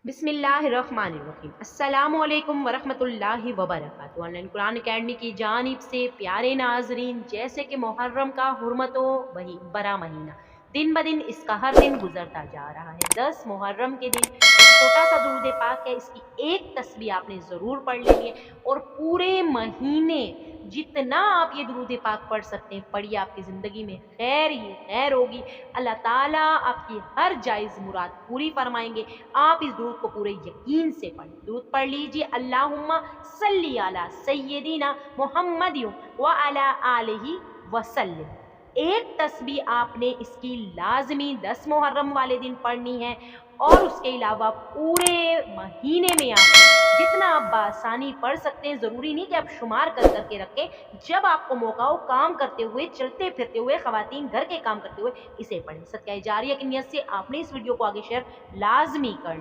बिस्मिल्लाहिर्रहमानिर्रहीम। अस्सलामुअलैकुम वरहमतुल्लाहि वबरकातुहू। ऑनलाइन कुरान अकेडमी की जानिब से प्यारे नाजरीन, जैसे कि मुहर्रम का हुर्मतो वही बड़ा महीना दिन ब दिन इसका हर दिन गुजरता जा रहा है। 10 मुहर्रम के दिन छोटा सा दुरूद पाक है, इसकी एक तस्बीह आपने ज़रूर पढ़ लेनी है और पूरे महीने जितना आप ये दुरूद पाक पढ़ सकते हैं पढ़िए। आपकी ज़िंदगी में खैर ही खैर होगी। अल्लाह ताला आपकी हर जायज़ मुराद पूरी फरमाएंगे। आप इस दुरूद को पूरे यकीन से पढ़ें। दुरूद पढ़ लीजिए, अल्लाहुम्मा सल्ली अला सय्यदिना मुहम्मद व अला आलिहि वसल्लम। एक तस्बीह आपने इसकी लाजमी 10 मुहर्रम वाले दिन पढ़नी है और उसके अलावा पूरे महीने में आपने जितना आप बासानी पढ़ सकते हैं। ज़रूरी नहीं कि आप शुमार कर करके रखें। जब आपको मौका हो, काम करते हुए, चलते फिरते हुए, ख़वातीन घर के काम करते हुए इसे पढ़ें। सदका जारिया की नियत से आपने इस वीडियो को आगे शेयर लाजमी करना।